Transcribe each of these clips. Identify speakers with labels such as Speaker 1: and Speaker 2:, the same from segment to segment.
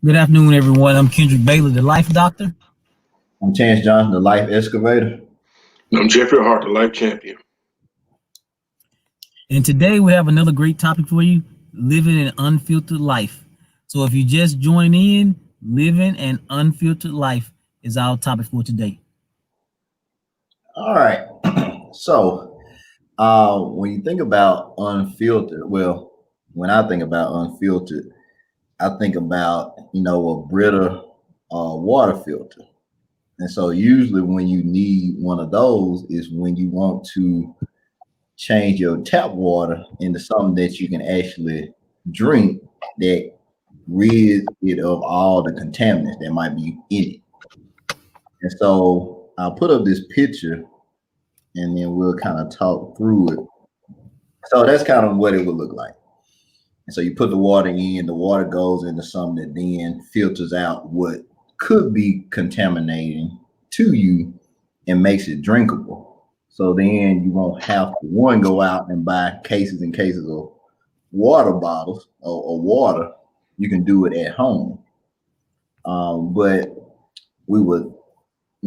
Speaker 1: Good afternoon, everyone. I'm Kendrick Baylor, the Life Doctor,
Speaker 2: I'm Chance Johnson, the Life Excavator.
Speaker 3: I'm Jeffrey Hart, the life champion.
Speaker 1: and today we have another great topic for you: living an unfiltered life. So, if you just join in, living an unfiltered life is our topic for today.
Speaker 2: All right. When you think about unfiltered, well, when I think about unfiltered, I think about a Brita water filter. And so usually when you need one of those is when you want to change your tap water into something that you can actually drink that rids it of all the contaminants that might be in it. And so I'll put up this picture and then we'll kind of talk through it. So that's kind of what it would look like. And so you put the water in, the water goes into something that then filters out what could be contaminating to you and makes it drinkable. So then you won't have to one go out and buy cases and cases of water bottles or water. You can do it at home. But we would,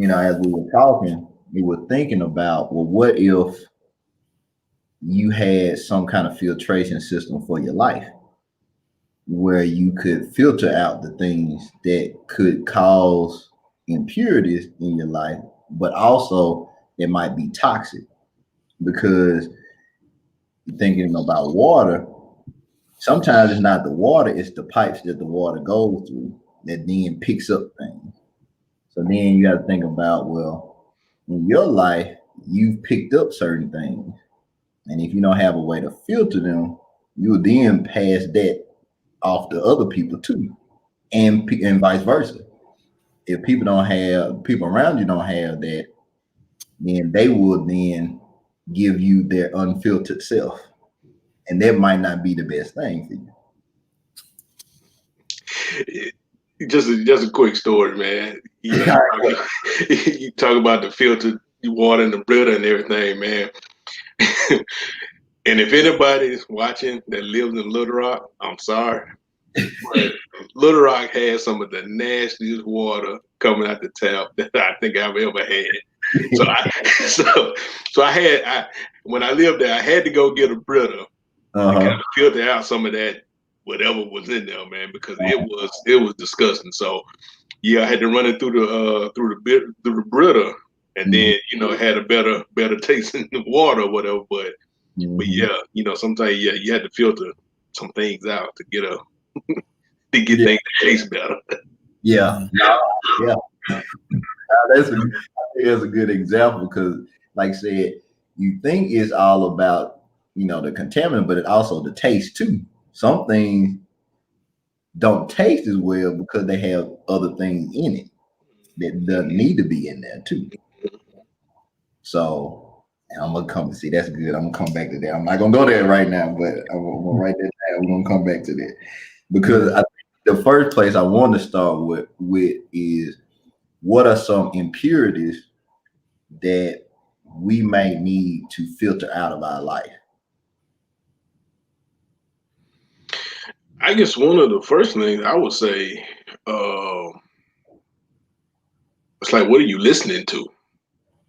Speaker 2: as we were talking, we were thinking about, well, what if you had some kind of filtration system for your life where you could filter out the things that could cause impurities in your life, but also it might be toxic because you're thinking about water. Sometimes it's not the water, it's the pipes that the water goes through that then picks up things. So then you got to think about, well, in your life, you've picked up certain things. And if you don't have a way to filter them, you'll then pass that off to other people too, and vice versa. If people around you don't have that, then they will then give you their unfiltered self, and that might not be the best thing for you.
Speaker 3: Just a quick story, man. You talk about the filtered water and the Brita and everything, man. And if anybody's watching that lives in Little Rock, I'm sorry, but Little Rock has some of the nastiest water coming out the tap that I think I've ever had. So I so so I when I lived there, I had to go get a Brita to kind
Speaker 2: Uh-huh.
Speaker 3: of filter out some of that whatever was in there, man, because it was disgusting. So yeah, I had to run it through the Brita, and then it had a better taste in the water or whatever. But
Speaker 2: Mm-hmm.
Speaker 3: yeah, sometimes yeah you had to filter some things out to get
Speaker 2: Yeah,
Speaker 3: things to taste better.
Speaker 2: yeah,
Speaker 1: Yeah.
Speaker 2: no, yeah. I think that's a good example because, like I said, you think it's all about the contaminant, but it also the taste too. Some things don't taste as well because they have other things in it that doesn't need to be in there too. So and I'm gonna come see that's good. I'm gonna come back to that. I'm not gonna go there right now, but I'm gonna write that down. We're gonna come back to that because
Speaker 1: Yeah.
Speaker 2: I think the first place I want to start with is what are some impurities that we may need to filter out of our life.
Speaker 3: I guess one of the first things I would say, uh, it's like, what are you listening to?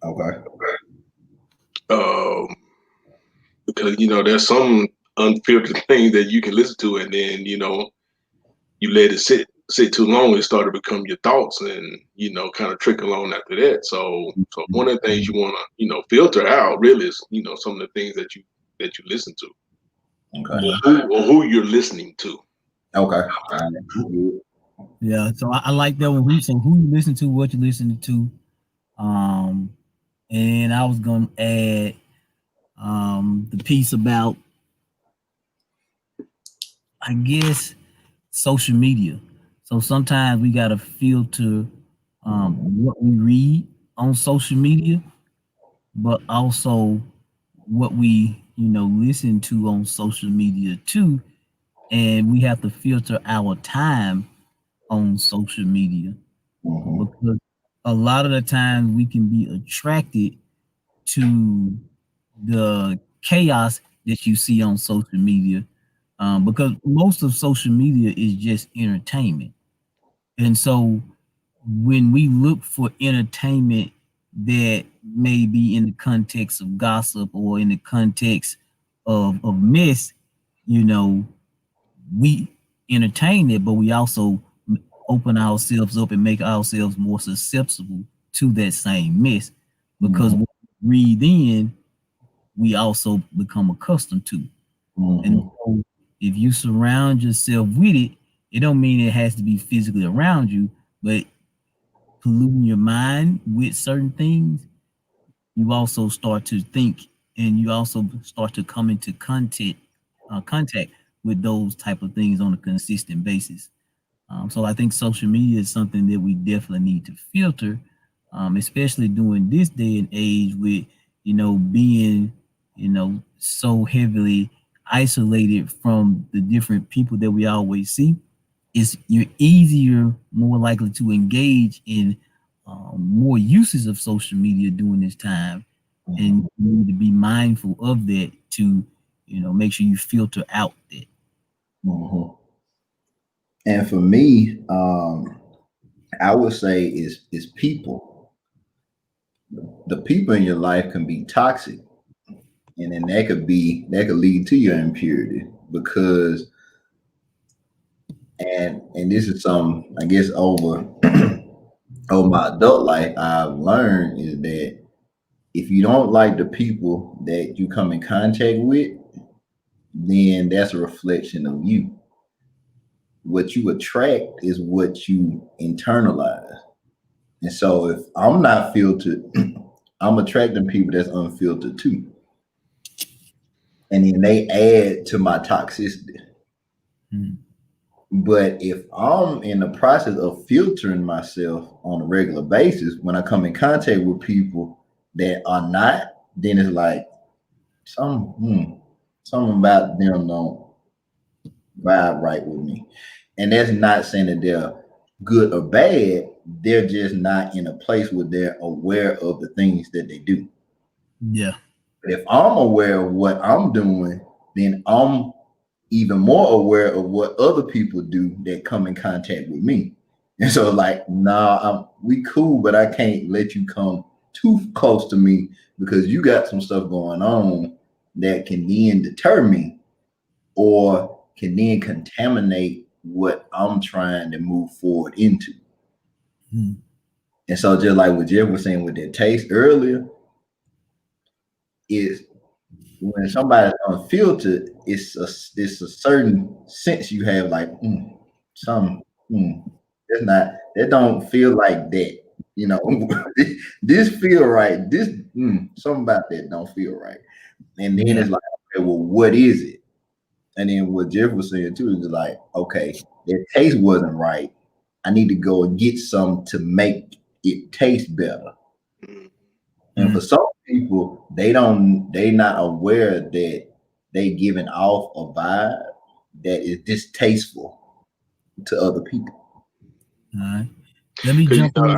Speaker 2: Okay.
Speaker 3: Um, because there's some unfiltered things that you can listen to, and then you let it sit too long, it start to become your thoughts, and kind of trickle on after that. So one of the things you want to filter out really is some of the things that you listen to,
Speaker 2: Okay.
Speaker 3: or
Speaker 1: Yeah.
Speaker 3: who you're listening to.
Speaker 2: Okay. All right.
Speaker 1: Yeah. So I like that when we say who you listen to, what you listening to. Um, and I was gonna add the piece about, I guess, social media. So sometimes we gotta filter what we read on social media, but also what we listen to on social media too, and we have to filter our time on social media
Speaker 2: Mhm.
Speaker 1: because a lot of the times we can be attracted to the chaos that you see on social media, because most of social media is just entertainment. And so when we look for entertainment that may be in the context of gossip or in the context of mess, you know, we entertain it, but we also open ourselves up and make ourselves more susceptible to that same mess because
Speaker 2: Mm-hmm.
Speaker 1: what we read in, we also become accustomed to. And
Speaker 2: Mm-hmm.
Speaker 1: so if you surround yourself with it, it don't mean it has to be physically around you, but polluting your mind with certain things, you also start to think and you also start to come into contact with those type of things on a consistent basis. So I think social media is something that we definitely need to filter, especially during this day and age with, being, so heavily isolated from the different people that we always see. It's you're easier, more likely to engage in more uses of social media during this time, and
Speaker 2: Mm-hmm.
Speaker 1: you need to be mindful of that to, make sure you filter out that.
Speaker 2: Mm-hmm. And for me, I would say is people. The people in your life can be toxic, and then that could lead to your impurity because and this is some I guess over over my adult life I've learned is that if you don't like the people that you come in contact with, then that's a reflection of you. What you attract is what you internalize. And so if I'm not filtered, I'm attracting people that's unfiltered too. And then they add to my toxicity.
Speaker 1: Mm.
Speaker 2: But if I'm in the process of filtering myself on a regular basis, when I come in contact with people that are not, then it's like some something about them don't vibe right with me. And that's not saying that they're good or bad. They're just not in a place where they're aware of the things that they do.
Speaker 1: Yeah.
Speaker 2: But if I'm aware of what I'm doing, then I'm even more aware of what other people do that come in contact with me. And so, like, nah, we cool, but I can't let you come too close to me because you got some stuff going on that can then deter me or can then contaminate what I'm trying to move forward into.
Speaker 1: Mm.
Speaker 2: And so, just like what Jeff was saying with that taste earlier, is when somebody's unfiltered, it's a certain sense you have, like some mm, that's not that don't feel like that. You know, this feel right. This something about that don't feel right. And then
Speaker 1: Yeah.
Speaker 2: it's like, okay, well, what is it? And then what Jeff was saying too is like, okay, that taste wasn't right. I need to go and get some to make it taste better.
Speaker 3: Mm.
Speaker 2: And
Speaker 1: Mm.
Speaker 2: for some people, they not aware that they giving off a vibe that is distasteful to other people.
Speaker 1: All right. Let me
Speaker 3: Cause
Speaker 1: jump in.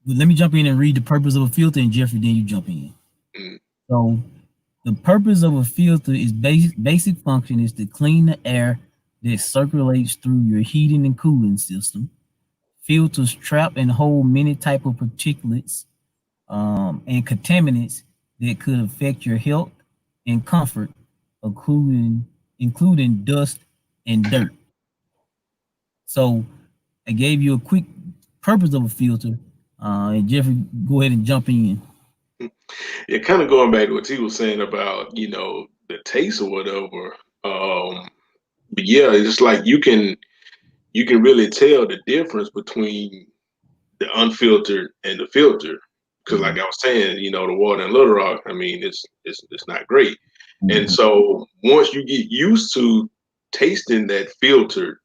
Speaker 1: Let me jump in and read the purpose of a filter, and Jeffrey, then you jump in.
Speaker 3: mm,
Speaker 1: So, the purpose of a filter is basic function is to clean the air that circulates through your heating and cooling system. Filters trap and hold many type of particulates and contaminants that could affect your health and comfort, including including dust and dirt. So, I gave you a quick purpose of a filter, and Jeffrey, go ahead and jump in.
Speaker 3: yeah, kind of going back to what he was saying about the taste or whatever. But yeah, it's like you can really tell the difference between the unfiltered and the filtered. Because like
Speaker 2: Mhm,
Speaker 3: I was saying, the water in Little Rock, I mean, it's not great. And
Speaker 2: mhm,
Speaker 3: so once you get used to tasting that filtered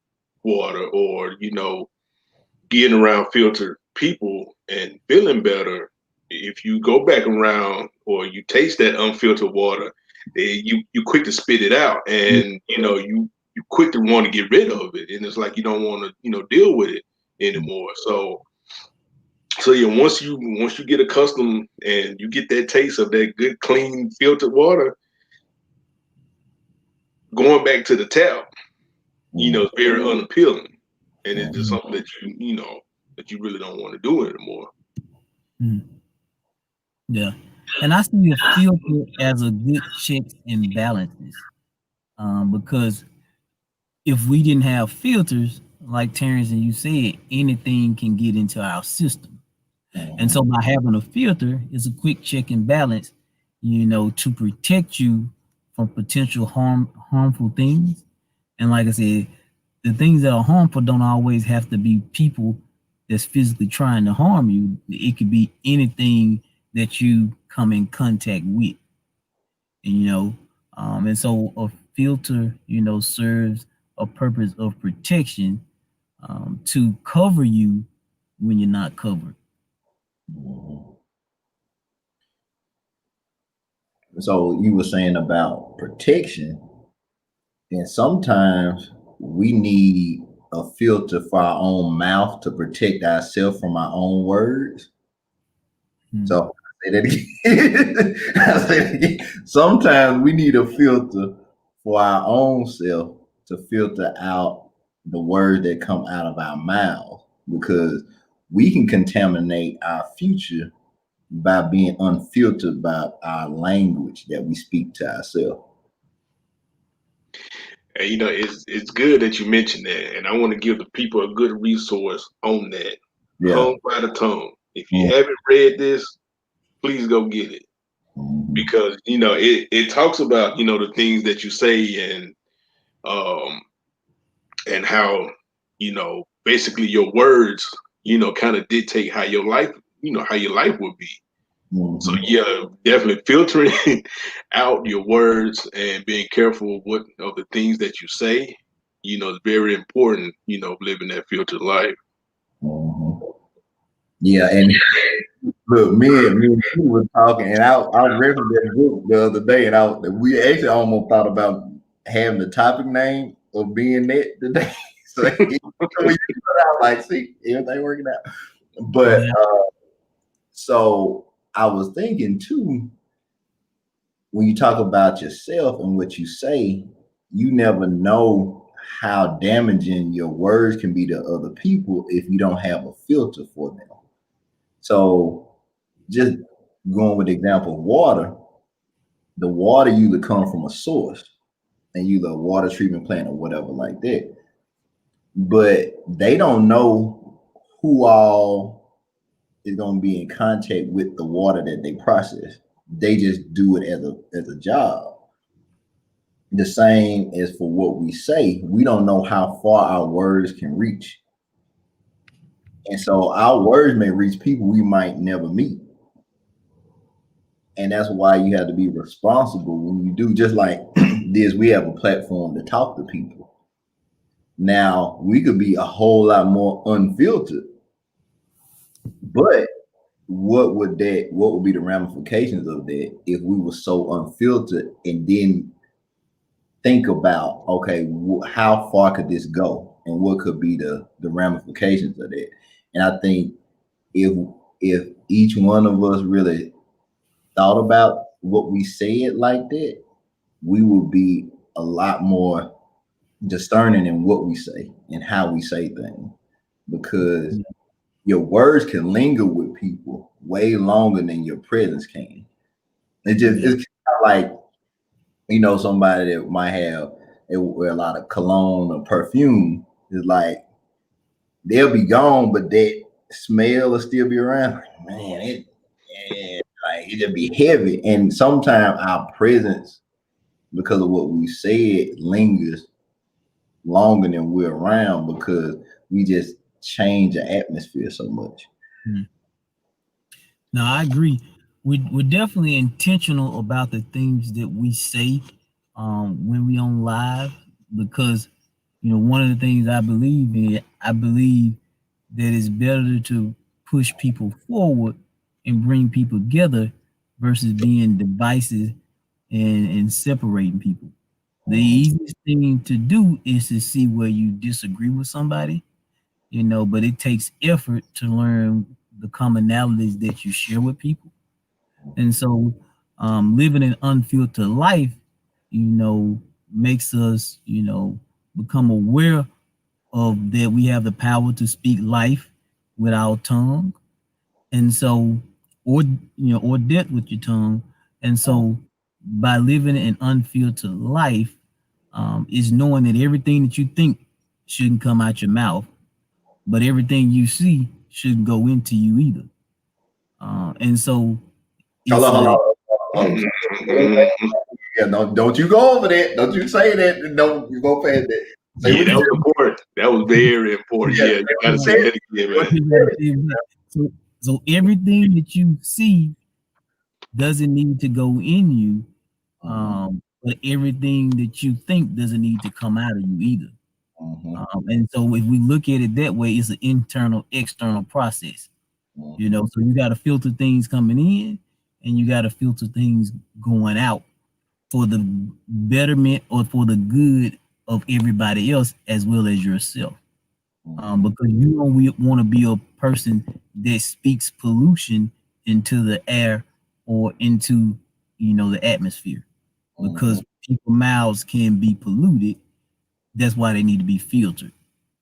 Speaker 3: water or, getting around filtered people and feeling better, if you go back around or you taste that unfiltered water, you quick to spit it out, and you quick to want to get rid of it, and it's like you don't want to deal with it anymore. So yeah, once you get accustomed and you get that taste of that good clean filtered water, going back to the tap,
Speaker 2: mhm,
Speaker 3: is very unappealing. and it's just
Speaker 2: Mhm.
Speaker 3: something that that you really don't want to do anymore.
Speaker 1: Mhm. Yeah. And I see a filter as a good checks and balances. Because if we didn't have filters, like Terrence and you said, anything can get into our system. And so
Speaker 2: Mhm.
Speaker 1: by having a filter is a quick check and balance, to protect you from potential harmful things. And like I said, the things that are harmful don't always have to be people that's physically trying to harm you. It could be anything that you come in contact with, you know. And so a filter, serves a purpose of protection, to cover you when you're not covered.
Speaker 2: Mhm. So you were saying about protection, and sometimes we need a filter for our own mouth to protect ourselves from our own words.
Speaker 1: Mm.
Speaker 2: So I say that again. I say that again. Sometimes we need a filter for our own self to filter out the words that come out of our mouth, because we can contaminate our future by being unfiltered by our language that we speak to ourselves.
Speaker 3: And it's good that you mentioned that, and I want to give the people a good resource on that.
Speaker 2: Yeah.
Speaker 3: Hung by the tongue. If you
Speaker 2: Mhm.
Speaker 3: haven't read this, please go get it, because it talks about the things that you say, um and how basically your words kind of dictate how your life how your life would be. So
Speaker 2: Mhm.
Speaker 3: yeah, definitely filtering out your words and being careful of the things that you say. Is very important. Living that filtered life.
Speaker 2: Mhm. Yeah, and look, me and you were talking, and I read that book the other day, and we actually almost thought about having the topic name of being that today. So when you put out, like, see, everything working out. But
Speaker 1: Yeah.
Speaker 2: so I was thinking too, when you talk about yourself and what you say, you never know how damaging your words can be to other people if you don't have a filter for them. So just going with the example of water, the water usually comes from a source, and either a water treatment plant or whatever like that. But they don't know who all is going to be in contact with the water that they process. They just do it as a job. The same as for what we say, we don't know how far our words can reach. And so our words may reach people we might never meet. And that's why you have to be responsible when you do. Just like this, we have a platform to talk to people. Now we could be a whole lot more unfiltered, but what would be the ramifications of that if we were so unfiltered and then think about, okay, how far could this go and what could be the ramifications of that? And I think if if each one of us really thought about what we said like that, we would be a lot more discerning in what we say and how we say things, because your words can linger with people way longer than your presence can.
Speaker 1: Yeah.
Speaker 2: It's kind of like, somebody that might have they wear a lot of cologne or perfume. Is like they'll be gone, but that smell will still be around. Like, man, like it just be heavy. And sometimes our presence, because of what we said, lingers longer than we're around because we just change the atmosphere so much.
Speaker 1: Mm. No, I agree. We're definitely intentional about the things that we say, when we on live, because one of the things I believe that it's better to push people forward and bring people together versus being divisive and separating people. The
Speaker 2: Mhm.
Speaker 1: easiest thing to do is to see where you disagree with somebody, but it takes effort to learn the commonalities that you share with people. And so, living an unfiltered life, makes us, become aware of that we have the power to speak life with our tongue, and so, or or death with your tongue. And so, by living an unfiltered life, is knowing that everything that you think shouldn't come out your mouth, but everything you see shouldn't go into you either. And so,
Speaker 2: Hold
Speaker 1: it's
Speaker 2: on, hold
Speaker 1: like,
Speaker 2: on. Hold on. Yeah, don't you go over that. Don't you say that. Don't you go past that. Say
Speaker 3: Yeah,
Speaker 2: what
Speaker 3: that
Speaker 2: you
Speaker 3: was important. That was very important.
Speaker 2: yeah,
Speaker 3: Yeah, you gotta say
Speaker 2: say
Speaker 3: that again,
Speaker 2: what
Speaker 3: man.
Speaker 2: you said.
Speaker 1: so, so everything that you see doesn't need to go in you, but everything that you think doesn't need to come out of you either. And so, if we look at it that way, it's an internal, external process. So you got to filter things coming in, and you got to filter things going out for the betterment or for the good of everybody else as well as yourself. Because you don't want to be a person that speaks pollution into the air or into the atmosphere, because people mouths can be polluted. That's why they need to be filtered.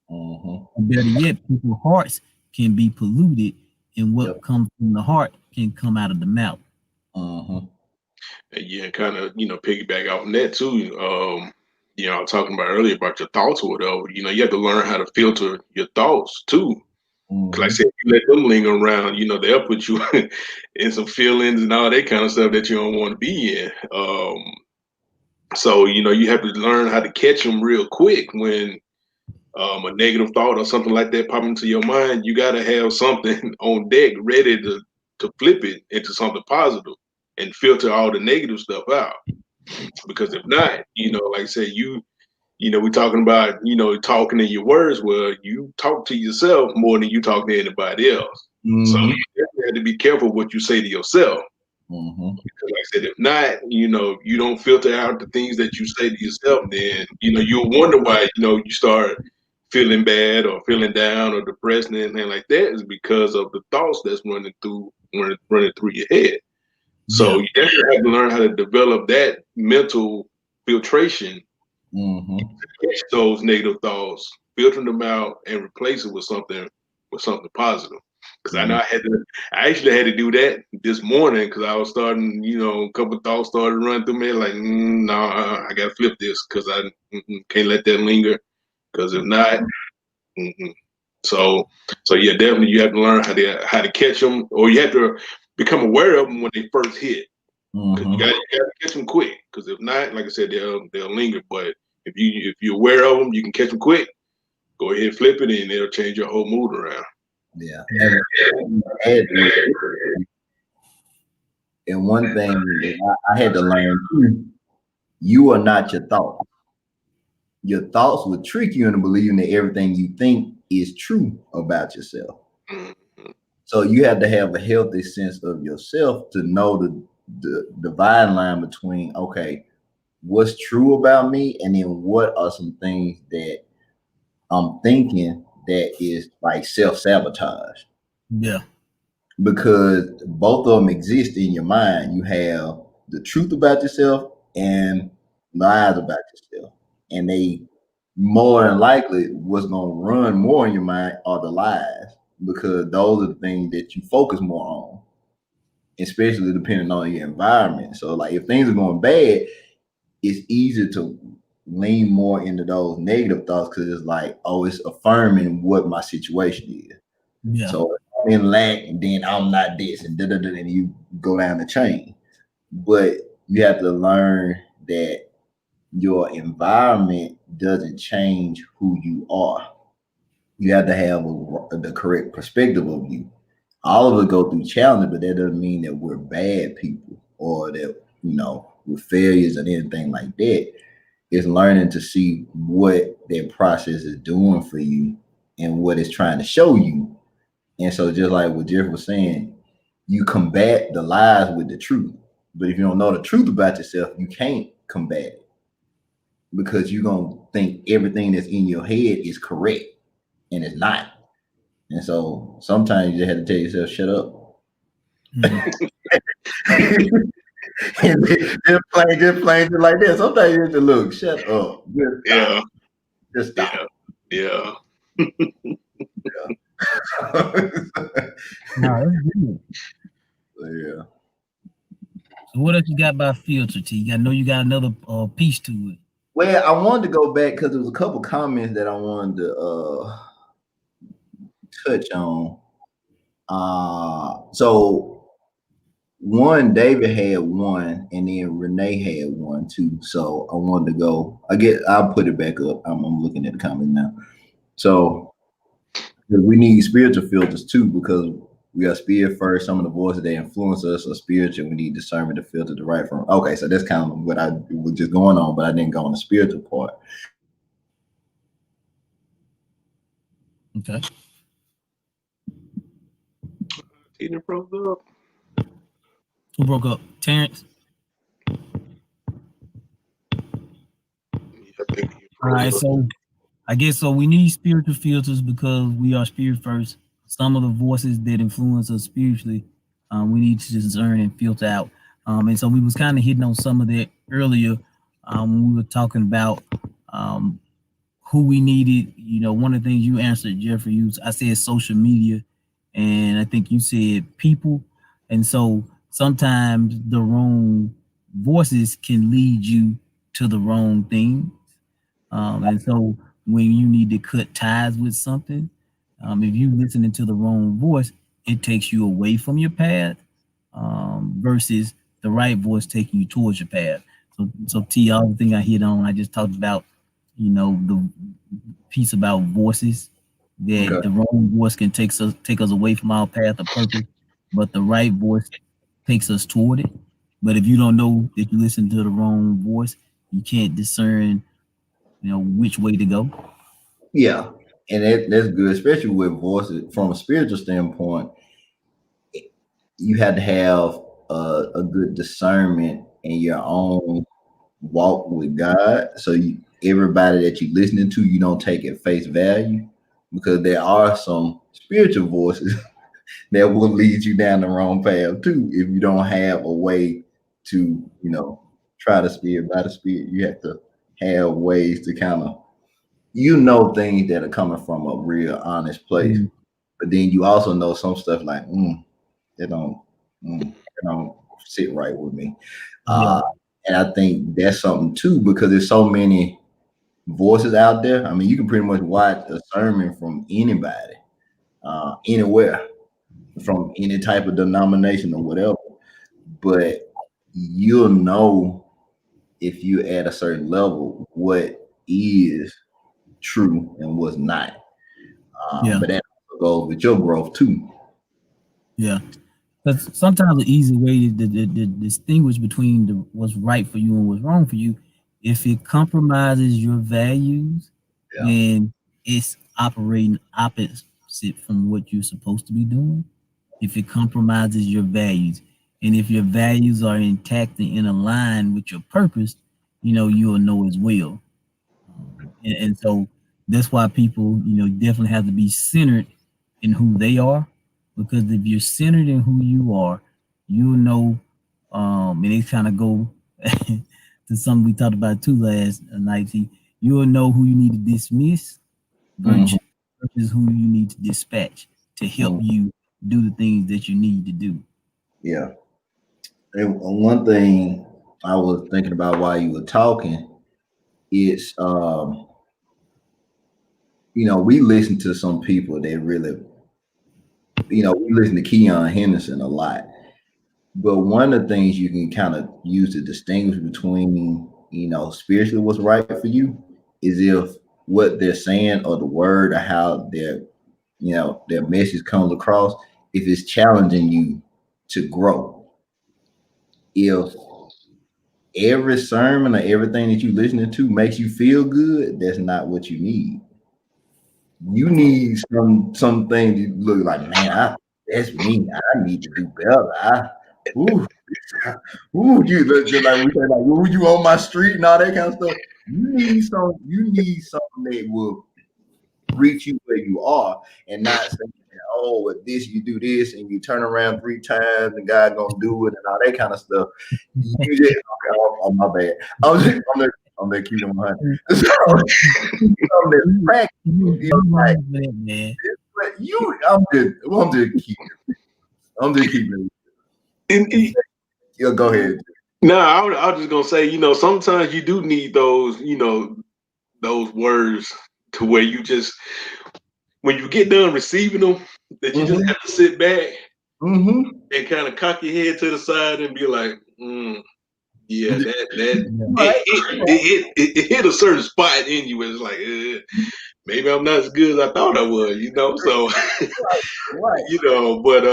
Speaker 1: Or better yet, people's hearts can be polluted, and what
Speaker 2: Yep.
Speaker 1: comes from the heart can come out of the mouth.
Speaker 3: And yeah, kind of, piggyback off on that too. I was talking about earlier about your thoughts or whatever. You have to learn how to filter your thoughts too. 'Cause like I said, if you let them linger around, they'll put you in some feelings and all that kind of stuff that you don't want to be in. So you have to learn how to catch them real quick when a negative thought or something like that pop into your mind. You got to have something on deck ready to flip it into something positive and filter all the negative stuff out. Because if not, like I said, we're talking about, talking in your words. Well, you talk to yourself more than you talk to anybody else. So you definitely have to be careful what you say to yourself. Because like I said, if not, you don't filter out the things that you say to yourself, then, you'll wonder why, you start feeling bad or feeling down or depressed and anything like that is because of the thoughts that's running through your head. So
Speaker 1: Yeah,
Speaker 3: you definitely have to learn how to develop that mental filtration, catch those negative thoughts, filter them out, and replace it with something positive. Because I know I actually had to do that this morning because I was starting, a couple of thoughts started running through me like, no, I got to flip this because I can't let that linger. Because if not, mm-mm. so yeah, definitely you have to learn how to catch them, or you have to become aware of them when they first hit. Because you got to catch them quick. Because if not, like I said, they'll linger. But if you're aware of them, you can catch them quick. Go ahead, flip it, and it'll change your whole mood around.
Speaker 2: Yeah. And one thing that I had to learn too, you are not your thoughts. Your thoughts will trick you into believing that everything you think is true about yourself.
Speaker 3: Mhm.
Speaker 2: So you have to have a healthy sense of yourself to know the divine line between, okay, what's true about me, and then what are some things that I'm thinking that is like self-sabotage.
Speaker 1: yeah,
Speaker 2: Because both of them exist in your mind. You have the truth about yourself and lies about yourself, and they more than likely what's going to run more in your mind are the lies, because those are the things that you focus more on, especially depending on your environment. So like if things are going bad, it's easier to lean more into those negative thoughts because it's like, oh, it's affirming what my situation is.
Speaker 1: yeah,
Speaker 2: So if I'm in lack, and then I'm not this, and and you go down the chain. But you have to learn that your environment doesn't change who you are. You have to have the correct perspective of you. All of us go through challenges, but that doesn't mean that we're bad people or that we're failures or anything like that. It's learning to see what that process is doing for you and what it's trying to show you. And so just like what Jeff was saying, you combat the lies with the truth. But if you don't know the truth about yourself, you can't combat it because you're gonna think everything that's in your head is correct and it's not. And so sometimes you just have to tell yourself, shut up. And just plain just like that. Sometimes you have to look, shut up. Just stop.
Speaker 3: Yeah,
Speaker 2: Just stop.
Speaker 3: yeah, Yeah.
Speaker 1: No, that's good.
Speaker 2: Yeah.
Speaker 1: So what else you got by filter T? I know you got another piece to it.
Speaker 2: Well, I wanted to go back because there was a couple comments that I wanted to touch on. So one, David had one, and then Renee had one too. So I wanted to go. I'll put it back up. I'm looking at the comments now. So we need spiritual filters too because we got spirit first. Some of the voices that influence us are spiritual. We need discernment to filter the right from. Okay, so that's kind of what I was just going on, but I didn't go on the spiritual part.
Speaker 1: Okay.
Speaker 3: Tina broke up.
Speaker 1: Who broke up? Terrence?
Speaker 3: I think he
Speaker 1: All right,
Speaker 3: broke up.
Speaker 1: so I guess so. We need spiritual filters because we are spirit first. Some of the voices that influence us spiritually, we need to discern and filter out. And so we was kind of hitting on some of that earlier when we were talking about um, who we needed. You know, one of the things you answered, Jeffrey, I said social media, and I think you said people. And so sometimes the wrong voices can lead you to the wrong thing. And so when you need to cut ties with something, if you listening to the wrong voice, it takes you away from your path versus the right voice taking you towards your path. So T, all the thing I hit on, I just talked about, the piece about voices that
Speaker 2: Okay.
Speaker 1: the wrong voice can take us away from our path of purpose, but the right voice takes us toward it. But if you don't know that you listen to the wrong voice, you can't discern which way to go.
Speaker 2: Yeah, and that's good, especially with voices from a spiritual standpoint. You have to have a good discernment in your own walk with God. So everybody that you're listening to, you don't take at face value because there are some spiritual voices that will lead you down the wrong path too if you don't have a way to, try the spirit by the spirit. You have to have ways to kind of, things that are coming from a real honest place.
Speaker 1: Mm,
Speaker 2: But then you also know some stuff like, they don't, they don't sit right with me.
Speaker 1: yeah,
Speaker 2: And I think that's something too, because there's so many voices out there. I mean, you can pretty much watch a sermon from anybody, anywhere, from any type of denomination or whatever. But you'll know if you're at a certain level what is true and what's not.
Speaker 1: yeah,
Speaker 2: But that also goes with your growth too.
Speaker 1: yeah. Because sometimes the easy way to distinguish between what's right for you and what's wrong for you, if it compromises your values,
Speaker 2: Yeah.
Speaker 1: then it's operating opposite from what you're supposed to be doing. If it compromises your values, and if your values are intact and in line with your purpose, you'll know as well. And so that's why people, definitely have to be centered in who they are, because if you're centered in who you are, you'll know. And it kind of go to something we talked about too last night. You'll know who you need to dismiss
Speaker 2: Mhm.
Speaker 1: versus who you need to dispatch to help
Speaker 2: Mhm.
Speaker 1: you do the things that you need to do.
Speaker 2: Yeah. And one thing I was thinking about while you were talking is, we listen to some people that really, we listen to Keon Henderson a lot. But one of the things you can kind of use to distinguish between, spiritually what's right for you is if what they're saying or the word or how their message comes across, if it's challenging you to grow. If every sermon or everything that you're listening to makes you feel good, that's not what you need. You need something to look like, man, that's me. I need to do better. Ooh, you look just like we say, like, ooh, you on my street and all that kind of stuff. You need something that will reach you where you are and not saying, oh, with this you do this and you turn around 3 times and God gonna do it and all that kind of stuff. You just, okay, oh my bad. I'm gonna keep them 100.
Speaker 1: You,
Speaker 2: So, something that's practical,
Speaker 1: you
Speaker 2: like
Speaker 1: wrong for that, man.
Speaker 2: you, I'm just keeping
Speaker 3: And,
Speaker 2: it. Yeah, go ahead.
Speaker 3: no, I was just gonna say, sometimes you do need those, those words to where you just, when you get done receiving them, that you just
Speaker 2: Mm-hmm.
Speaker 3: have to sit back
Speaker 2: Mm-hmm.
Speaker 3: and kind of cock your head to the side and be like, yeah, that
Speaker 1: Yeah.
Speaker 2: Right.
Speaker 3: it hit a certain spot in you, and it's like, maybe I'm not as good as I thought I was. So,
Speaker 2: Right.
Speaker 3: but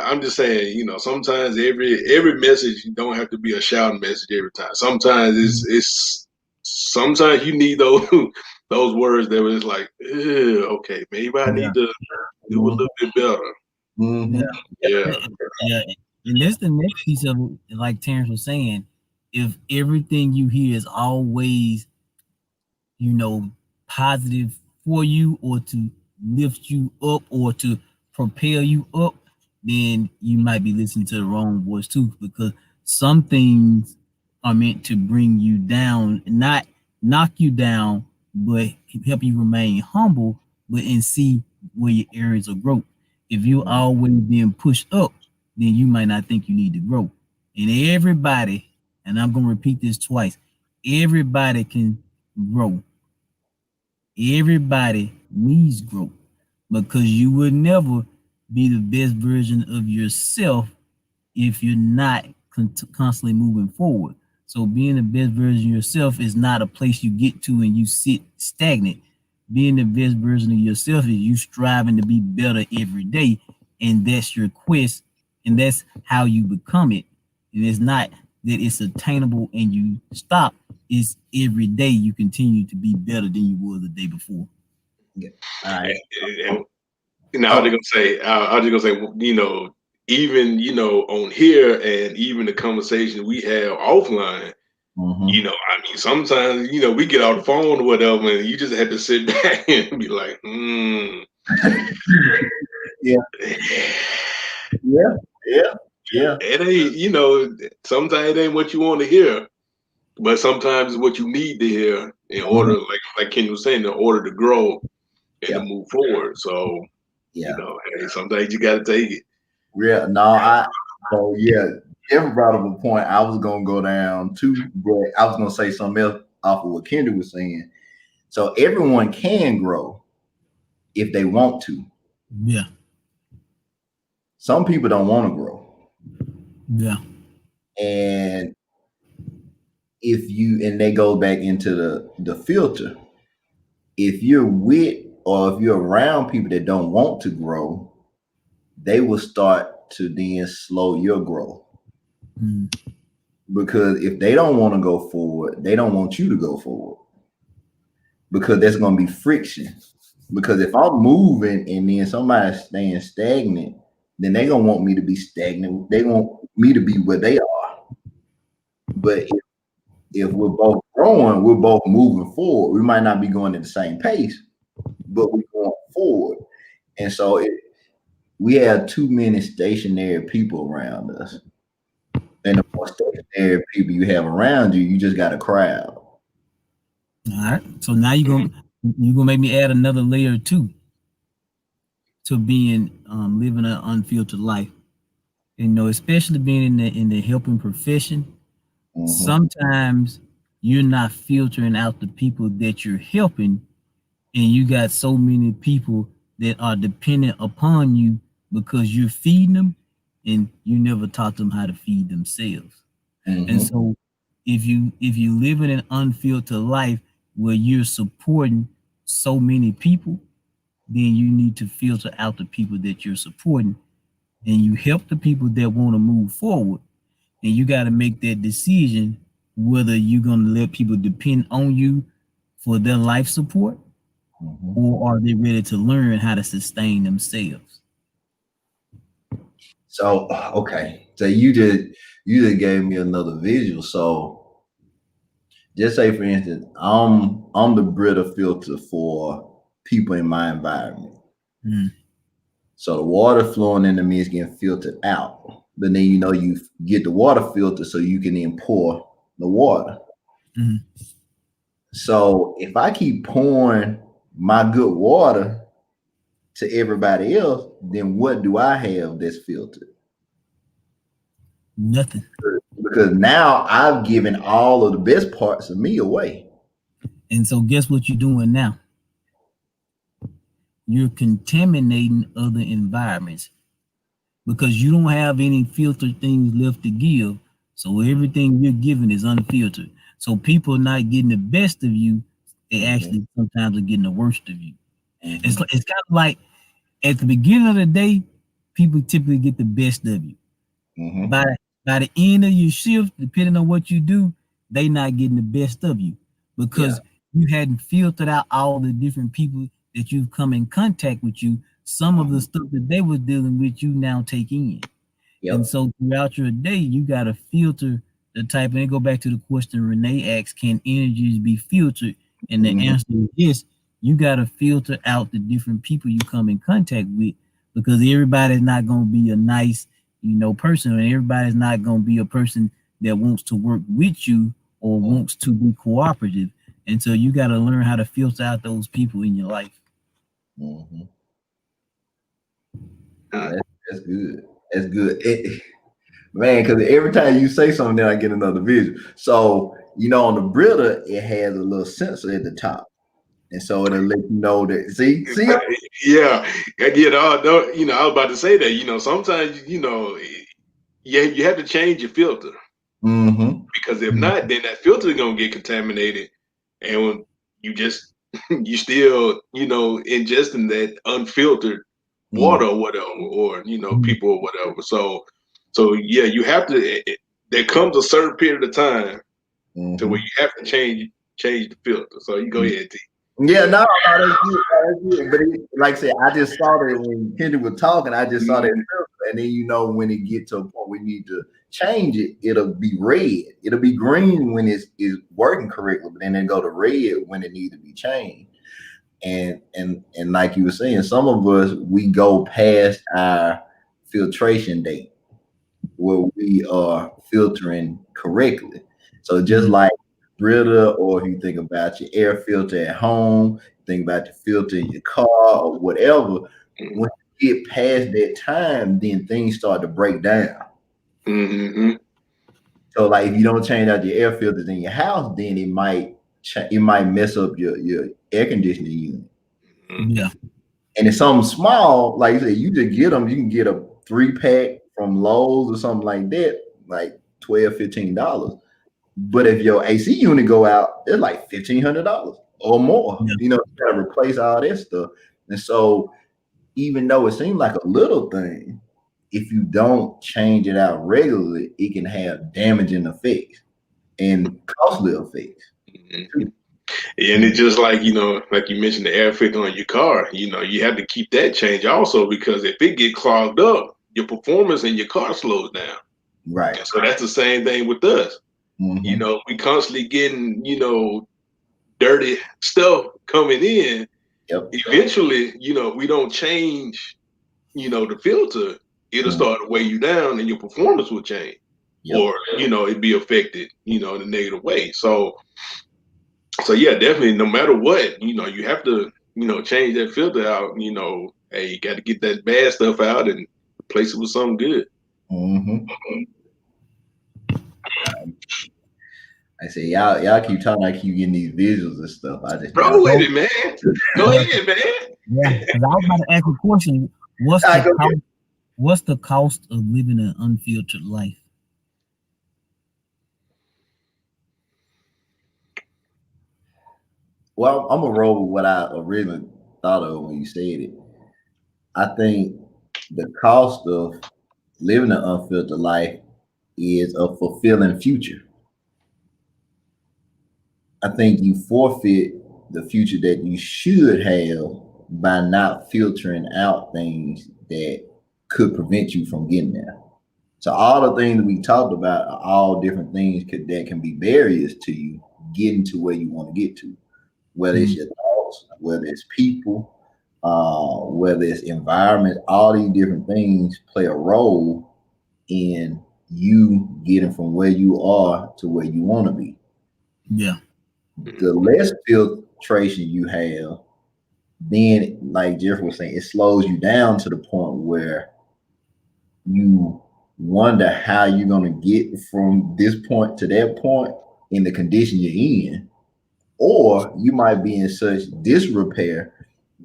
Speaker 3: I'm just saying, sometimes every message, you don't have to be a shouting message every time. Sometimes it's sometimes you need those those words that was like, okay, maybe I
Speaker 1: Yeah.
Speaker 3: need to do a little bit better.
Speaker 1: Yeah.
Speaker 2: Mm-hmm.
Speaker 3: Yeah.
Speaker 1: Yeah. And that's the next piece of it, like Terrence was saying. If everything you hear is always, you know, positive for you or to lift you up or to propel you up, then you might be listening to the wrong voice too, because some things are meant to bring you down, not knock you down, but help you remain humble, but and see where your areas of growth. If you're always being pushed up, then you might not think you need to grow. And everybody, and I'm gonna repeat this twice, everybody can grow. Everybody needs growth because you will never be the best version of yourself if you're not constantly moving forward. So being the best version of yourself is not a place you get to and you sit stagnant. Being the best version of yourself is you striving to be better every day, and that's your quest, and that's how you become it. And it's not that it's attainable and you stop. It's every day you continue to be better than you were the day before.
Speaker 2: Yeah. All right.
Speaker 3: And, I was
Speaker 2: Oh.
Speaker 3: just gonna say, even on here, and even the conversation we have offline.
Speaker 2: Mm-hmm.
Speaker 3: I mean, sometimes, we get on the phone or whatever, and you just have to sit back and be like,
Speaker 2: Yeah. Yeah. Yeah. Yeah.
Speaker 3: it ain't, sometimes it ain't what you want to hear, but sometimes it's what you need to hear in order,
Speaker 2: Mhm.
Speaker 3: like Ken was saying, in order to grow and to
Speaker 2: Yeah.
Speaker 3: move forward. So,
Speaker 2: Yeah.
Speaker 3: hey, sometimes you got to take it.
Speaker 2: Yeah. No, so yeah, Jeff brought up a point I was gonna go down to, but I was gonna say something else off of what Kendra was saying. So everyone can grow if they want to.
Speaker 1: Yeah,
Speaker 2: Some people don't want to grow.
Speaker 1: yeah,
Speaker 2: And and they go back into the filter. If you're with or if you're around people that don't want to grow, they will start to then slow your growth.
Speaker 1: mm,
Speaker 2: Because if they don't want to go forward, they don't want you to go forward. Because there's gonna be friction. Because if I'm moving and then somebody's staying stagnant, then they gonna want me to be stagnant. They want me to be where they are. But if we're both growing, we're both moving forward. We might not be going at the same pace, but we're going forward. And so we have too many stationary people around us. And the more stationary people you have around you, you just got a crowd.
Speaker 1: all right. So now you're gonna make me add another layer too to being living an unfiltered life. Especially being in the helping profession.
Speaker 2: Mm-hmm.
Speaker 1: Sometimes you're not filtering out the people that you're helping, and you got so many people that are dependent upon you because you're feeding them, and you never taught them how to feed themselves. And
Speaker 2: Mm-hmm.
Speaker 1: so if you live in an unfiltered life where you're supporting so many people, then you need to filter out the people that you're supporting, and you help the people that want to move forward. And you got to make that decision whether you're going to let people depend on you for their life support,
Speaker 2: Mm-hmm.
Speaker 1: or are they ready to learn how to sustain themselves.
Speaker 2: So okay, so you just gave me another visual. So just say for instance, I'm the Brita filter for people in my environment.
Speaker 1: Mm,
Speaker 2: So the water flowing into me is getting filtered out. But then you get the water filter so you can then pour the water.
Speaker 1: Mhm.
Speaker 2: So if I keep pouring my good water to everybody else, then what do I have that's filtered?
Speaker 1: Nothing.
Speaker 2: Because now I've given all of the best parts of me away.
Speaker 1: And so, guess what you're doing now? You're contaminating other environments because you don't have any filtered things left to give. So everything you're giving is unfiltered. So people are not getting the best of you. They actually sometimes are getting the worst of you. It's kind of like at the beginning of the day, people typically get the best of you.
Speaker 2: Mm-hmm.
Speaker 1: By the end of your shift, depending on what you do, they not getting the best of you
Speaker 2: Yeah.
Speaker 1: because you hadn't filtered out all the different people that you've come in contact with you. Some of the stuff that they were dealing with, you now take in. And
Speaker 2: Yep.
Speaker 1: so throughout your day, you got to filter the type. And they go back to the question Renee asked: can energies be filtered? And the
Speaker 2: Mm-hmm.
Speaker 1: answer is yes. You got to filter out the different people you come in contact with because everybody's not going to be a nice, person, and everybody's not going to be a person that wants to work with you or wants to be cooperative. And so you got to learn how to filter out those people in your life.
Speaker 2: Mm-hmm.
Speaker 3: Uh,
Speaker 2: That's good. That's good. Man, because every time you say something, then I get another visual. So, on the Brita, it has a little sensor at the top. And so it'll let you know that, see?
Speaker 3: yeah, I was about to say that. Sometimes you have to change your filter
Speaker 2: Mm-hmm.
Speaker 3: because if not, then that filter is gonna get contaminated, and when you just you still ingesting that unfiltered water or whatever, or people or whatever. So yeah, you have to. There comes a certain period of time to where
Speaker 2: Mm-hmm.
Speaker 3: you have to change the filter. So you go ahead, T.
Speaker 2: Yeah, no, that's good. That's good. But like I said, I just saw that when Kendrick was talking, I just saw that
Speaker 3: Mhm.
Speaker 2: filter. And then when it gets to a point we need to change it, it'll be red. It'll be green when it's working correctly, but then it go to red when it needs to be changed. And like you were saying, some of us we go past our filtration date where we are filtering correctly. So just like Brita, or if you think about your air filter at home, think about the filter in your car or whatever, when you get past that time, then things start to break down.
Speaker 3: Mm-hmm.
Speaker 2: So like if you don't change out your air filters in your house, then it might mess up your air conditioning unit.
Speaker 1: Yeah.
Speaker 2: And it's something small, like you said, you just get them. You can get a 3-pack from Lowe's or something like that, like $12, $15. But if your AC unit go out, it's like $1,500 or more.
Speaker 1: Yeah.
Speaker 2: You got to replace all that stuff. And so, even though it seems like a little thing, if you don't change it out regularly, it can have damaging effects and costly effects.
Speaker 3: Mm-hmm. And it's just like, like you mentioned, the air filter on your car, you have to keep that change also because if it get clogged up, your performance in your car slows down.
Speaker 2: Right.
Speaker 3: And so that's the same thing with us.
Speaker 2: Mm-hmm.
Speaker 3: We constantly getting, dirty stuff coming in.
Speaker 2: Yep.
Speaker 3: Eventually, we don't change, the filter, it'll
Speaker 2: Mm.
Speaker 3: start to weigh you down and your performance will change.
Speaker 2: Yep.
Speaker 3: Or, it'd be affected, in a negative way. So yeah, definitely. No matter what, you have to, change that filter out. Hey, you got to get that bad stuff out and replace it with something good.
Speaker 2: Mm-hmm. I say y'all keep talking. I keep getting these visuals and stuff. I just
Speaker 3: Roll
Speaker 2: gotta.
Speaker 3: with
Speaker 1: So
Speaker 3: it, man. Go ahead, man.
Speaker 1: yeah, because I was about to ask a question. What's
Speaker 2: I
Speaker 1: the
Speaker 2: go
Speaker 1: cost? What's the cost of living an unfiltered life?
Speaker 2: Well, I'm gonna roll with what I originally thought of when you said it. I think the cost of living an unfiltered life is a fulfilling future. I think you forfeit the future that you should have by not filtering out things that could prevent you from getting there. So all the things that we talked about are all different things that can be barriers to you getting to where you want to get to, whether it's your thoughts, whether it's people, whether it's environment. All these different things play a role in you getting from where you are to where you want to be.
Speaker 1: Yeah.
Speaker 2: The less filtration you have, then like Jeff was saying, it slows you down to the point where you wonder how you're going to get from this point to that point in the condition you're in. Or you might be in such disrepair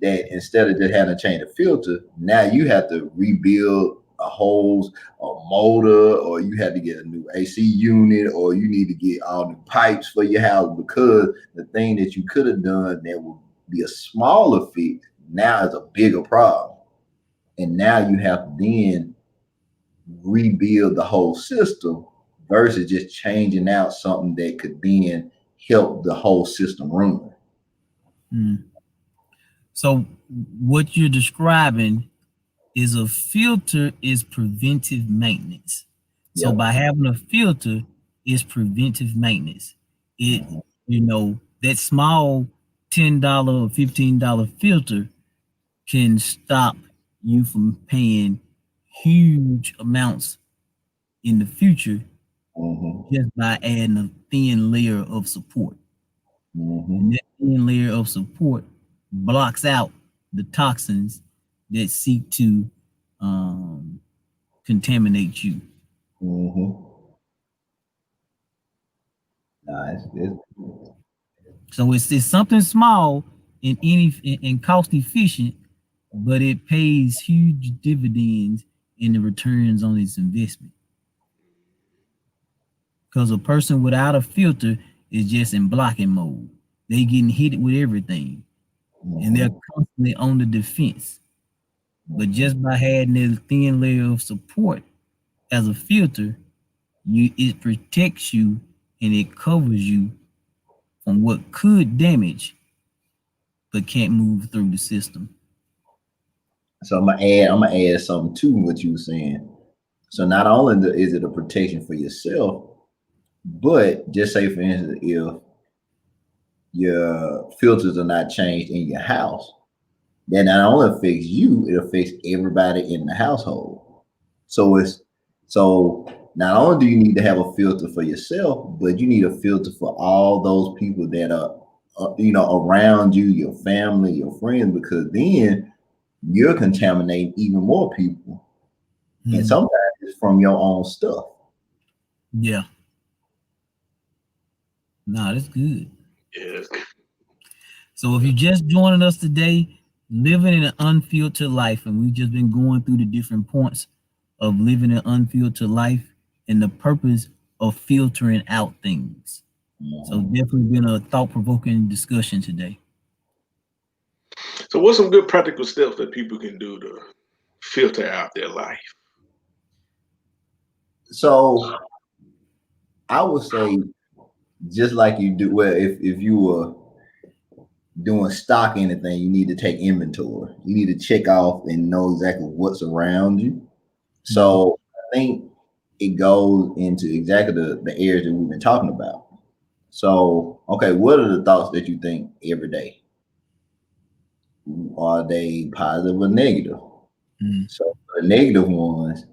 Speaker 2: that instead of just having to change the filter, now you have to rebuild a hose, a motor, or you have to get a new AC unit, or you need to get all new pipes for your house because the thing that you could have done that would be a smaller fix now is a bigger problem. And now you have to then rebuild the whole system versus just changing out something that could then help the whole system run.
Speaker 1: Mm. So what you're describing is a filter is preventive maintenance. So
Speaker 2: Yep.
Speaker 1: by having a filter is preventive maintenance. It, that small $10 or $15 filter can stop you from paying huge amounts in the future
Speaker 2: Mm-hmm.
Speaker 1: just by adding a thin layer of support. And
Speaker 2: Mm-hmm.
Speaker 1: that thin layer of support blocks out the toxins that seek to um, contaminate you.
Speaker 2: Mm-hmm. It's
Speaker 1: So it's something small and cost efficient, but it pays huge dividends in the returns on its investment. Because a person without a filter is just in blocking mode. They getting hit with everything, and they're
Speaker 2: mm-hmm.
Speaker 1: constantly on the defense. But
Speaker 2: Mm-hmm.
Speaker 1: just by having that thin layer of support as a filter, it protects you and it covers you from what could damage but can't move through the system.
Speaker 2: So I'm gonna add something to what you were saying. So not only is it a protection for yourself, but just say for instance, if your filters are not changed in your house, that not only affects you, it affects everybody in the household. So it's so not only do you need to have a filter for yourself, but you need a filter for all those people that are around you, your family, your friends, because then you're contaminating even more people, and
Speaker 1: Mhm.
Speaker 2: sometimes it's from your own stuff.
Speaker 1: Yeah, no, that's good.
Speaker 3: Yes.
Speaker 1: So if you're just joining us today, living in an unfiltered life, and we've just been going through the different points of living an unfiltered life and the purpose of filtering out things. So
Speaker 2: Mhm.
Speaker 1: definitely been a thought-provoking discussion today.
Speaker 3: So, what's some good practical steps that people can do to filter out their life?
Speaker 2: So I would say just like you do. Well, if you were doing stock anything, you need to take inventory. You need to check off and know exactly what's around you.
Speaker 1: Mhm.
Speaker 2: So I think it goes into exactly the areas that we've been talking about. So, okay, what are the thoughts that you think every day? Are they positive or negative?
Speaker 1: Mhm.
Speaker 2: So, for the negative ones,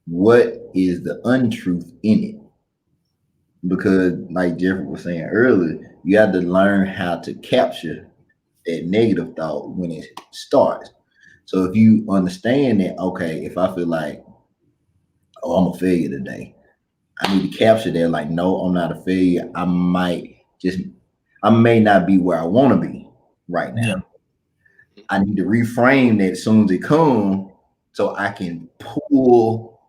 Speaker 2: what is the untruth in it? Because, like Jeffrey was saying earlier, you have to learn how to capture that negative thought when it starts. So, if you understand that, okay, if I feel like, oh, I'm a failure today, I need to capture that, like, no, I'm not a failure. I may not be where I want to be right
Speaker 1: Yeah,
Speaker 2: now. I need to reframe that as soon as it comes so I can pull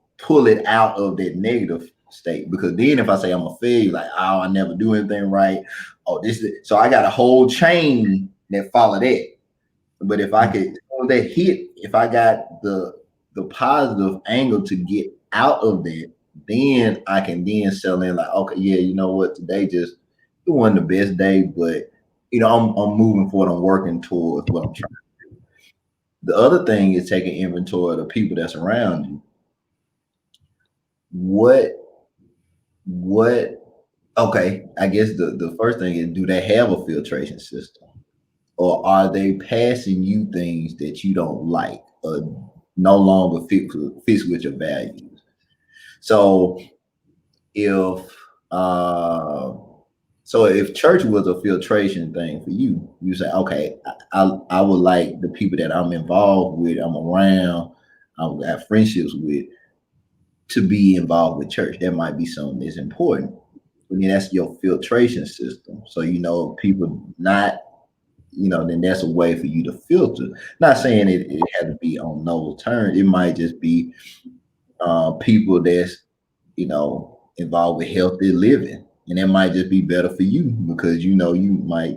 Speaker 2: it out of that negative state. Because then if I say I'm a failure, like, oh, I never do anything right. Oh, this is so I got a whole chain that follow that. But if I
Speaker 1: yeah,
Speaker 2: could on that hit, if I got the positive angle to get out of that, then I can then sell in like, okay, yeah, you know what, today just it wasn't the best day, but I'm moving forward, I'm working towards what I'm trying. The other thing is taking inventory of the people that's around you. What what okay, I guess the first thing is, do they have a filtration system? Or are they passing you things that you don't like or no longer fits with your values? So if uh So if church was a filtration thing for you, you say, okay, I would like the people that I'm involved with, I'm around, I have friendships with, to be involved with church. That might be something that's important. I mean, that's your filtration system. So people not, then that's a way for you to filter. Not saying it has to be on those terms. It might just be people that's involved with healthy living. And that might just be better for you because you might,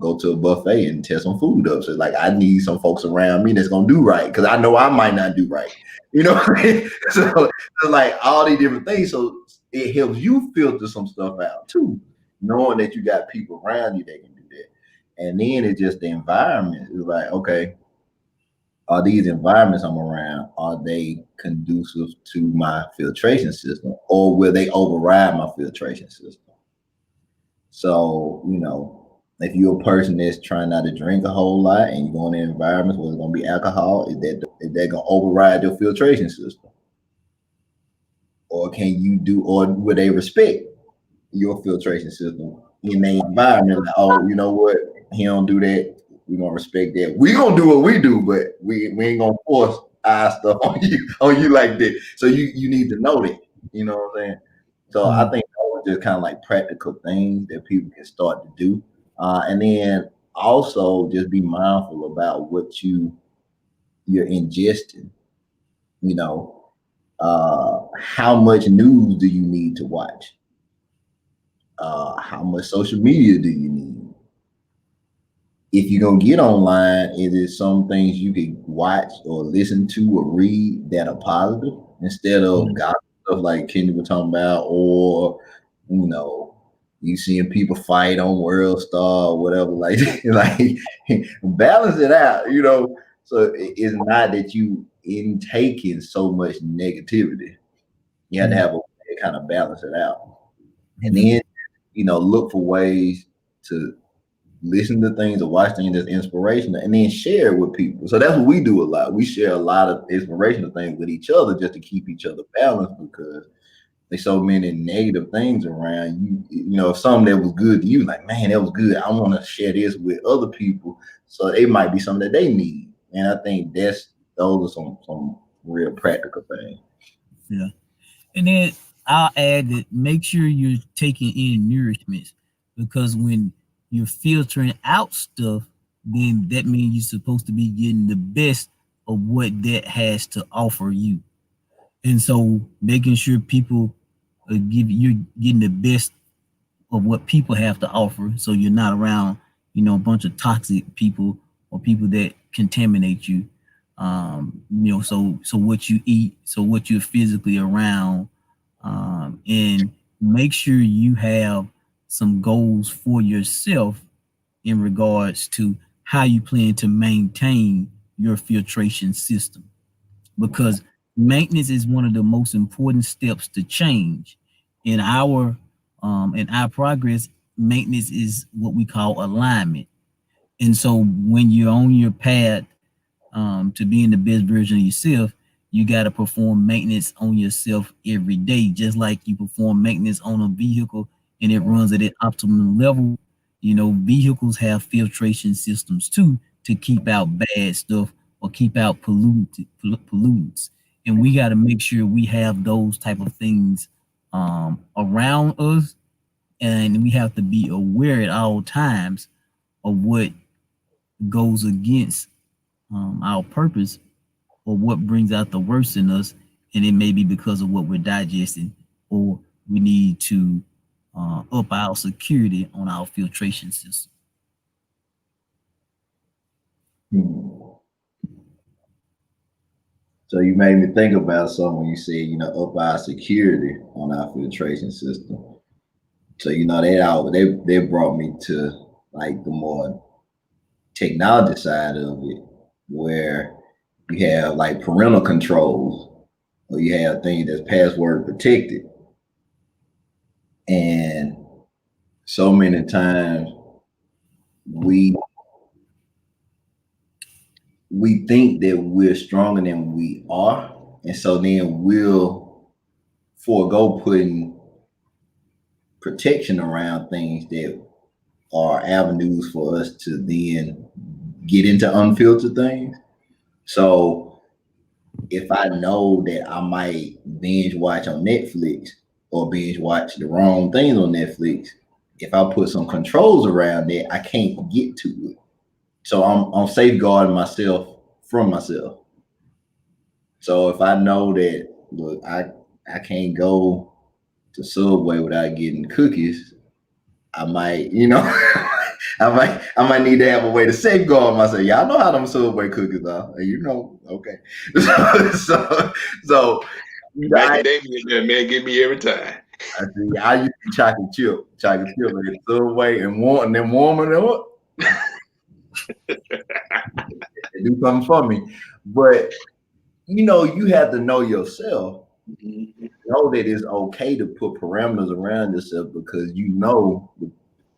Speaker 2: go to a buffet and tear some food up. So like I need some folks around me that's gonna do right because I know I might not do right. You know what I mean? So like all these different things. So it helps you filter some stuff out too, knowing that you got people around you that can do that. And then it's just the environment. It's like, okay, are these environments I'm around, are they conducive to my filtration system or will they override my filtration system? So, if you're a person that's trying not to drink a whole lot and you're going in environments where there's going to be alcohol, is that going to override your filtration system? Or or will they respect your filtration system in the environment? Like, oh, you know what? He don't do that. We gonna respect that. We gonna do what we do, but we ain't gonna force our stuff on you like that. So you need to know that. You know what I'm saying? So I think those are just kind of like practical things that people can start to do, and then also just be mindful about what you're ingesting. You know, how much news do you need to watch? How much social media do you need? If you're gonna get online, it is some things you can watch or listen to or read that are positive instead of gossip stuff like Kenny was talking about, or you seeing people fight on World Star or whatever, like like balance it out, So it's not that you intaking so much negativity. You have to have a way to kind of balance it out. And then, look for ways to listen to things or watch things that's inspirational and then share it with people. So that's what we do a lot. We share a lot of inspirational things with each other just to keep each other balanced because there's so many negative things around you. If something that was good to you, like, man, that was good. I want to share this with other people. So it might be something that they need. And I think those are some real practical things.
Speaker 1: Yeah. And then I'll add that make sure you're taking in nourishments because when you're filtering out stuff, then that means you're supposed to be getting the best of what that has to offer you. And so making sure people you're getting the best of what people have to offer so you're not around, a bunch of toxic people or people that contaminate you. So what you eat, so what you're physically around, and make sure you have some goals for yourself in regards to how you plan to maintain your filtration system because maintenance is one of the most important steps to change in our progress. Maintenance is what we call alignment, and so when you're on your path to being the best version of yourself, you got to perform maintenance on yourself every day, just like you perform maintenance on a vehicle and it runs at an optimum level. Vehicles have filtration systems too to keep out bad stuff or keep out pollutants. And we got to make sure we have those type of things around us, and we have to be aware at all times of what goes against our purpose or what brings out the worst in us, and it may be because of what we're digesting, or we need to up our security on our filtration system.
Speaker 2: So you made me think about something when you said, up our security on our filtration system. So they brought me to like the more technology side of it, where you have like parental controls, or you have things that's password protected, and so many times we think that we're stronger than we are, and so then we'll forego putting protection around things that are avenues for us to then get into unfiltered things. So if I know that I might binge watch on Netflix or binge watch the wrong things on Netflix, if I put some controls around that, I can't get to it. So I'm safeguarding myself from myself. So if I know that, look, I can't go to Subway without getting cookies, I might, I might need to have a way to safeguard myself. Y'all know how them Subway cookies are, okay. So I,
Speaker 3: Macadamia, man, get me every time.
Speaker 2: I used to chocolate chip at Subway and warming them up. They do something for me, but you have to know yourself. Know that it's okay to put parameters around yourself because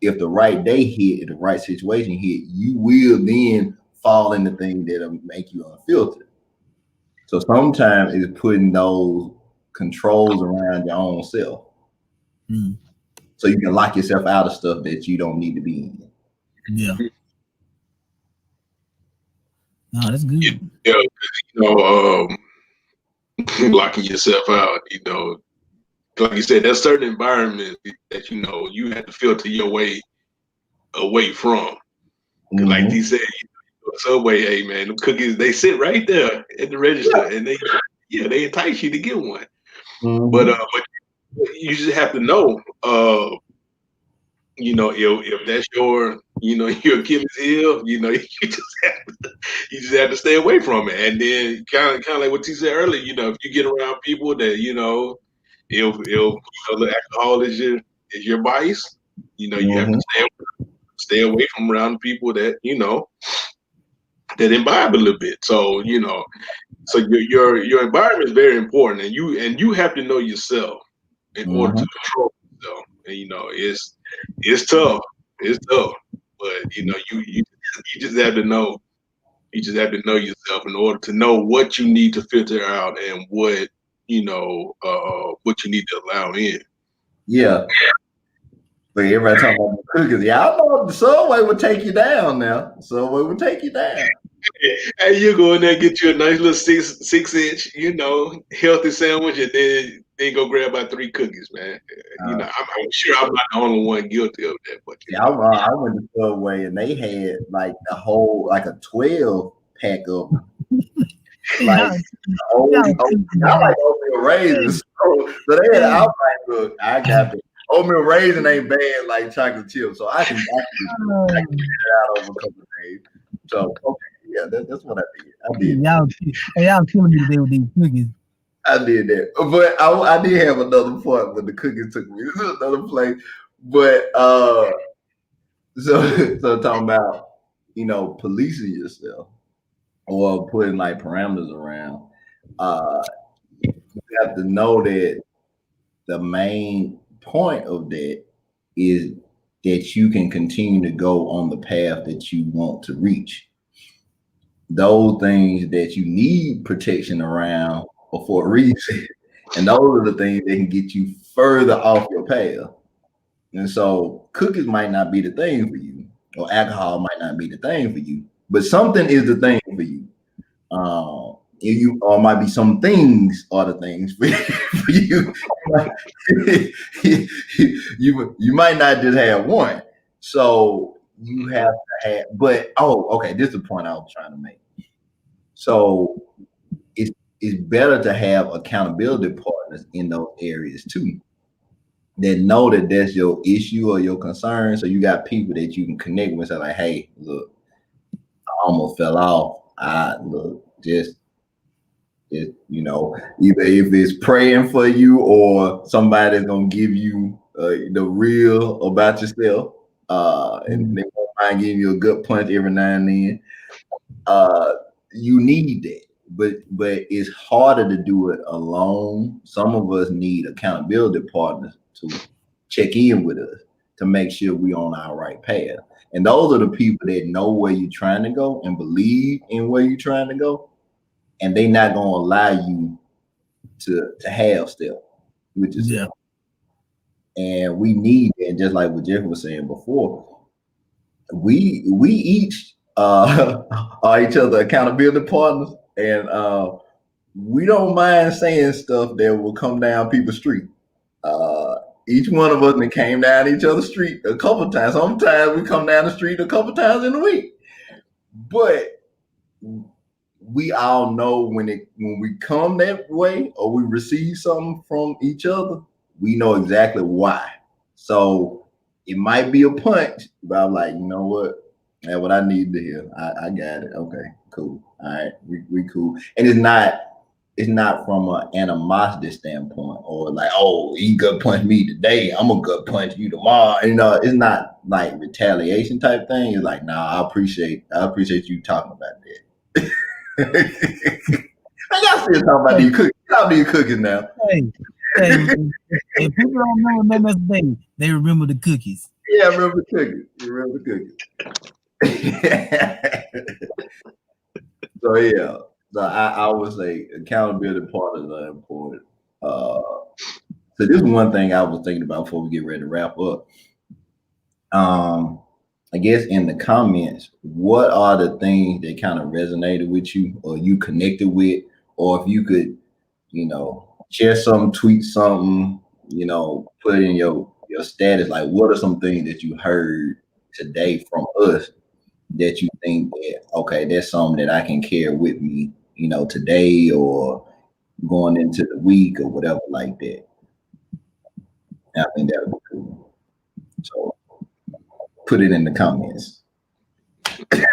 Speaker 2: if the right day hit, if the right situation hit, you will then fall into things that'll make you unfiltered. So sometimes it's putting those controls around your own self. So you can lock yourself out of stuff that you don't need to be in.
Speaker 1: Yeah. No, that's good.
Speaker 3: Yeah, locking yourself out, like you said, there's certain environments that you have to filter your way away from.
Speaker 2: Mm-hmm.
Speaker 3: Like he said, Subway, hey man, them cookies, they sit right there at the register, and they entice you to get one.
Speaker 2: Mm-hmm.
Speaker 3: But you just have to know, if that's your Achilles heel, you just have to stay away from it. And then kind of like what you said earlier, if you get around people that if alcohol is your vice, you have to stay away from around people that that imbibe a little bit. So so your environment is very important, and you have to know yourself in order to control yourself. And it's tough. It's tough, but you just have to know. You just have to know yourself in order to know what you need to filter out and what what you need to allow in.
Speaker 2: Yeah. But everybody talking about the cookies. Yeah, I know the Subway would take you down now. Subway would take you down.
Speaker 3: Hey, you go in there and get you a nice little 6-inch, healthy sandwich, and then go grab about 3 cookies, man. I'm sure I'm not the only one guilty of that. But
Speaker 2: I went to Subway and they had like the whole a 12 pack of like I like oatmeal raisins. So they had. I was like, look, I got it. Oatmeal raisin ain't bad like chocolate chips, so I can get it out over a couple of days. So okay, yeah, that's what I did. I did.
Speaker 1: Y'all killing me today with these cookies.
Speaker 2: I did that, but I did have another point when the cookies took me to another place. But so talking about policing yourself or putting like parameters around. You have to know that the main point of that is that you can continue to go on the path that you want to reach. Those things that you need protection around are for a reason. And those are the things that can get you further off your path. And so cookies might not be the thing for you, or alcohol might not be the thing for you, but something is the thing for you. Or might be some things are the things for you. You might not just have one. So you have to have, but okay, this is the point I was trying to make. So it's better to have accountability partners in those areas too, that know that that's your issue or your concern. So you got people that you can connect with. So like, hey, look, I almost fell off. Either if it's praying for you or somebody's gonna give you the real about yourself, and they won't mind giving you a good punch every now and then. You need that, but it's harder to do it alone. Some of us need accountability partners to check in with us to make sure we're on our right path. And those are the people that know where you're trying to go and believe in where you're trying to go, and they're not gonna allow you to have step with yourself. And we need, and just like what Jeff was saying before, we each are each other accountability partners, and we don't mind saying stuff that will come down people's street. Uh, each one of us came down each other's street a couple times. Sometimes we come down the street a couple times in a week, but we all know when we come that way or we receive something from each other, we know exactly why. So it might be a punch, but I'm like, you know what? That's what I need to hear. I got it. Okay, cool. All right, we cool. And it's not from an animosity standpoint or like, oh, you gut punch me today, I'm gonna gut punch you tomorrow. It's not like retaliation type thing. It's like, nah, I appreciate you talking about that. Y'all still talking about these cookies. Stop these cookies now.
Speaker 1: Hey, if people don't remember nothing else today, they remember the cookies.
Speaker 2: Yeah, I remember cookies. You remember cookies. So yeah. So I would say accountability partners are important. So this is one thing I was thinking about before we get ready to wrap up. I guess in the comments, what are the things that kind of resonated with you or you connected with, or if you could, share something, tweet something, put it in your status, like what are some things that you heard today from us that you think that, okay, that's something that I can carry with me, today or going into the week or whatever like that. I think that would be cool. So put it in the comments. Type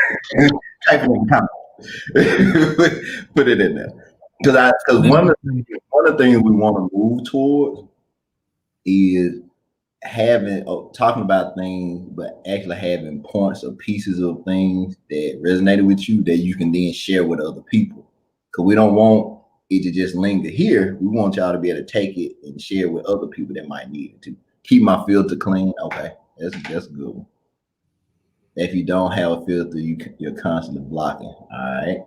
Speaker 2: it in the comments. Put it in there. Because one of the things we want to move towards is talking about things, but actually having points or pieces of things that resonated with you that you can then share with other people. Because we don't want it to just linger here. We want y'all to be able to take it and share with other people that might need it to keep my filter clean. Okay, that's a good one. If you don't have a filter, you're constantly blocking. All right,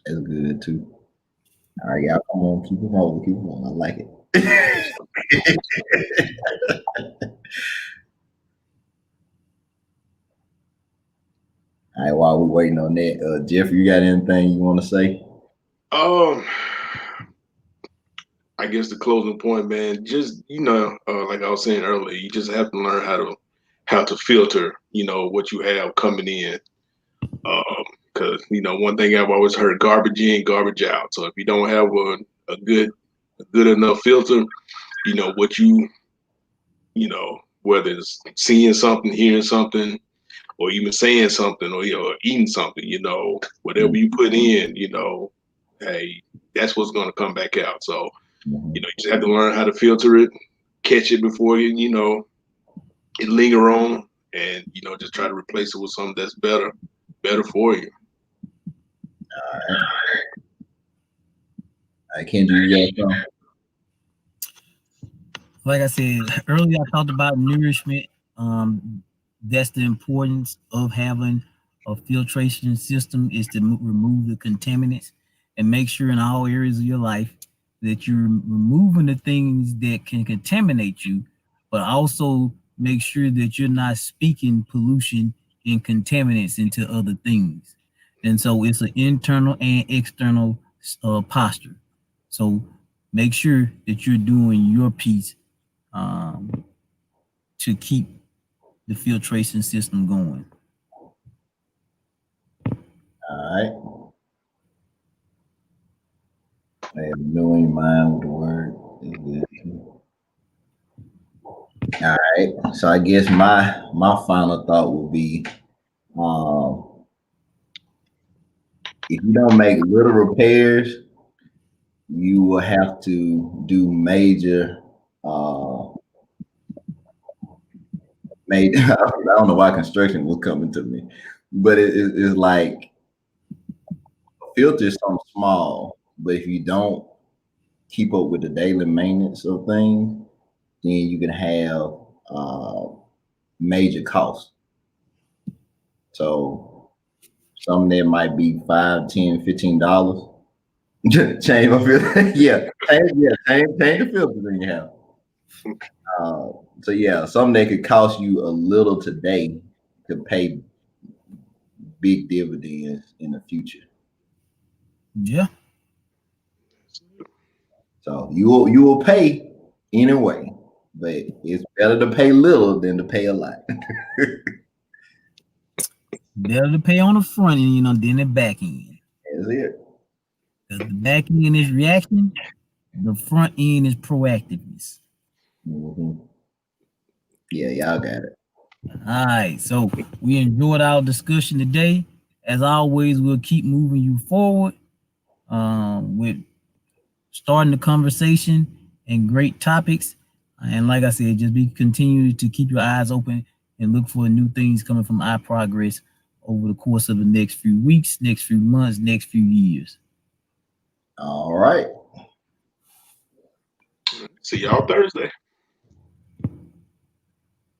Speaker 2: that's good too. All right, y'all, come on, keep it rolling. I like it. All right, while we're waiting on that, Jeffrey, you got anything you want to say?
Speaker 3: I guess the closing point, man, just like I was saying earlier, you just have to learn how to filter, what you have coming in. Because one thing I've always heard: garbage in, garbage out. So if you don't have a good enough filter, what whether it's seeing something, hearing something, or even saying something, or eating something, whatever you put in, hey, that's what's going to come back out. So you just have to learn how to filter it, catch it before it linger on, and just try to replace it with something that's better for you.
Speaker 2: All right, Kendra, you got something?
Speaker 1: Like I said earlier, I talked about nourishment. That's the importance of having a filtration system is to remove the contaminants and make sure in all areas of your life that you're removing the things that can contaminate you, but also make sure that you're not speaking pollution and contaminants into other things. And so it's an internal and external posture. So make sure that you're doing your piece to keep the filtration system going.
Speaker 2: All right. I have no in mind with the word. All right. So I guess my final thought would be, if you don't make little repairs, you will have to do major. I don't know why construction was coming to me, but it's like filter is something small, but if you don't keep up with the daily maintenance of things, then you can have major costs. So something that might be $5, $10, $15. Change my filter. Change the filter in your house. So yeah, something that could cost you a little today could pay big dividends in the future.
Speaker 1: Yeah.
Speaker 2: So you will pay anyway, but it's better to pay little than to pay a lot.
Speaker 1: Better to pay on the front end, than the back end.
Speaker 2: That's it.
Speaker 1: Because the back end is reaction, the front end is proactiveness.
Speaker 2: Mm-hmm. Yeah, y'all got it.
Speaker 1: All right. So we enjoyed our discussion today. As always, we'll keep moving you forward with starting the conversation and great topics. And like I said, just be continue to keep your eyes open and look for new things coming from our progress over the course of the next few weeks, next few months, next few years.
Speaker 2: All right.
Speaker 3: See y'all Thursday.